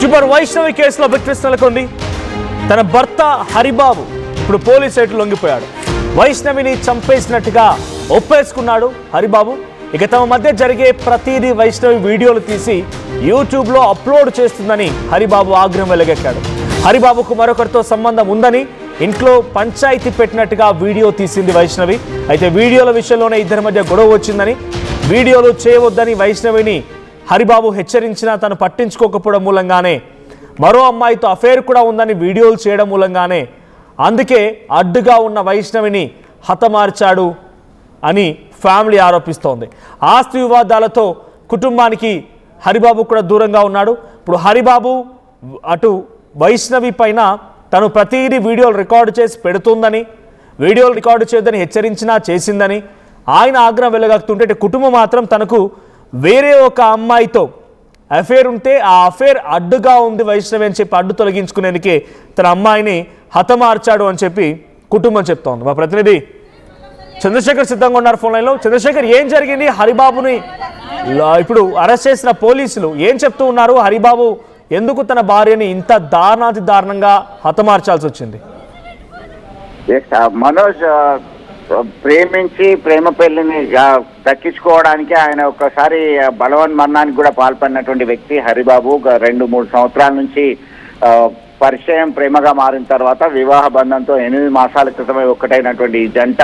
YouTuber Vaishnavi కేసులో big నెలకొంది. తన భర్త హరిబాబు ఇప్పుడు పోలీసు ఎటు లొంగిపోయాడు. వైష్ణవిని చంపేసినట్టుగా ఒప్పేసుకున్నాడు హరిబాబు. ఇక తమ మధ్య జరిగే ప్రతిదీ వైష్ణవి వీడియోలు తీసి యూట్యూబ్లో అప్లోడ్ చేస్తుందని హరిబాబు ఆగ్రహం వెలగెక్కాడు. హరిబాబుకు మరొకరితో సంబంధం ఉందని ఇంట్లో పంచాయతీ పెట్టినట్టుగా వీడియో తీసింది వైష్ణవి. అయితే వీడియోల విషయంలోనే ఇద్దరి మధ్య గొడవ వచ్చిందని, వీడియోలు చేయవద్దని వైష్ణవిని హరిబాబు హెచ్చరించినా తను పట్టించుకోకపోవడం మూలంగానే, మరో అమ్మాయితో అఫేర్ కూడా ఉందని వీడియోలు చేయడం మూలంగానే అందుకే అడ్డుగా ఉన్న వైష్ణవిని హతమార్చాడు అని ఫ్యామిలీ ఆరోపిస్తోంది. ఆస్తి వివాదాలతో కుటుంబానికి హరిబాబు కూడా దూరంగా ఉన్నాడు. ఇప్పుడు హరిబాబు అటు వైష్ణవి పైన తను ప్రతిదీ వీడియోలు రికార్డు చేసి పెడుతుందని, వీడియోలు రికార్డు చేయొద్దని హెచ్చరించినా చేసిందని ఆయన ఆగ్రహం వెలగక్కుతుంటే, కుటుంబం మాత్రం తనకు వేరే ఒక అమ్మాయితో అఫేర్ ఉంటే ఆ అఫేర్ అడ్డుగా ఉంది వైష్ణవి అని చెప్పి అడ్డు తొలగించుకునేందుకే తన అమ్మాయిని హతమార్చాడు అని చెప్పి కుటుంబం చెప్తోంది. మా ప్రతినిధి చంద్రశేఖర్ సిద్ధంగా ఉన్నారు ఫోన్ లైన్లో. చంద్రశేఖర్, ఏం జరిగింది? హరిబాబుని ఇప్పుడు అరెస్ట్ చేసిన పోలీసులు ఏం చెప్తూ ఉన్నారు? హరిబాబు ఎందుకు తన భార్యని ఇంత దారుణంగా హతమార్చాల్సి వచ్చింది? మనోజ్ ప్రేమించి ప్రేమ పెళ్లిని దక్కించుకోవడానికి ఆయన ఒక్కసారి బలవన్ మరణానికి కూడా పాల్పడినటువంటి వ్యక్తి హరిబాబు. 2-3 సంవత్సరాల నుంచి పరిచయం ప్రేమగా మారిన తర్వాత వివాహ బంధంతో 8 మాసాల క్రితమే ఒక్కటైనటువంటి ఈ జంట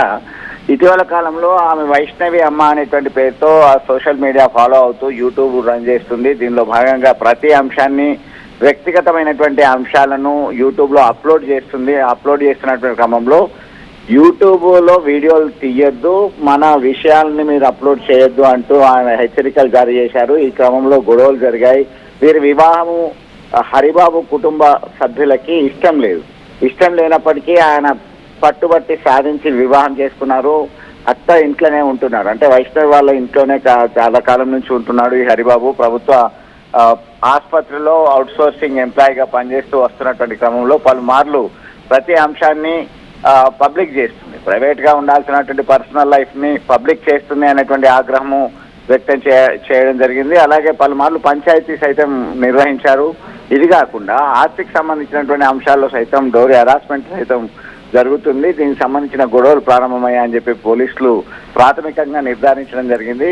ఇటీవల కాలంలో ఆమె వైష్ణవి అమ్మ అనేటువంటి పేరుతో సోషల్ మీడియా ఫాలో అవుతూ యూట్యూబ్ రన్ చేస్తుంది. దీనిలో భాగంగా ప్రతి అంశాన్ని, వ్యక్తిగతమైనటువంటి అంశాలను యూట్యూబ్లో అప్లోడ్ చేస్తుంది. అప్లోడ్ చేస్తున్నటువంటి క్రమంలో యూట్యూబ్లో వీడియోలు తీయొద్దు, మన విషయాలని మీరు అప్లోడ్ చేయొద్దు అంటూ ఆయన హెచ్చరికలు జారీ చేశారు. ఈ క్రమంలో గొడవలు జరిగాయి. వీరి వివాహము హరిబాబు కుటుంబ సభ్యులకి ఇష్టం లేనప్పటికీ ఆయన పట్టుబట్టి సాధించి వివాహం చేసుకున్నారు. అత్త ఇంట్లోనే ఉంటున్నారు, అంటే వైష్ణవి వాళ్ళ ఇంట్లోనే చాలా కాలం నుంచి ఉంటున్నాడు ఈ హరిబాబు. ప్రభుత్వ ఆసుపత్రిలో అవుట్ సోర్సింగ్ ఎంప్లాయీగా పనిచేస్తూ వస్తున్నటువంటి క్రమంలో పలుమార్లు ప్రతి అంశాన్ని పబ్లిక్ చేస్తుంది. ప్రైవేట్ గా ఉండాల్సినటువంటి పర్సనల్ లైఫ్ ని పబ్లిక్ చేస్తుంది అనేటువంటి ఆగ్రహము వ్యక్తం చేయడం జరిగింది. అలాగే పలుమార్లు పంచాయతీ సైతం నిర్వహించారు. ఇది కాకుండా ఆస్తికి సంబంధించినటువంటి అంశాల్లో సైతం డోరీ హరాస్మెంట్ సైతం జరుగుతుంది. దీనికి సంబంధించిన గొడవలు ప్రారంభమయ్యాయని చెప్పి పోలీసులు ప్రాథమికంగా నిర్ధారించడం జరిగింది.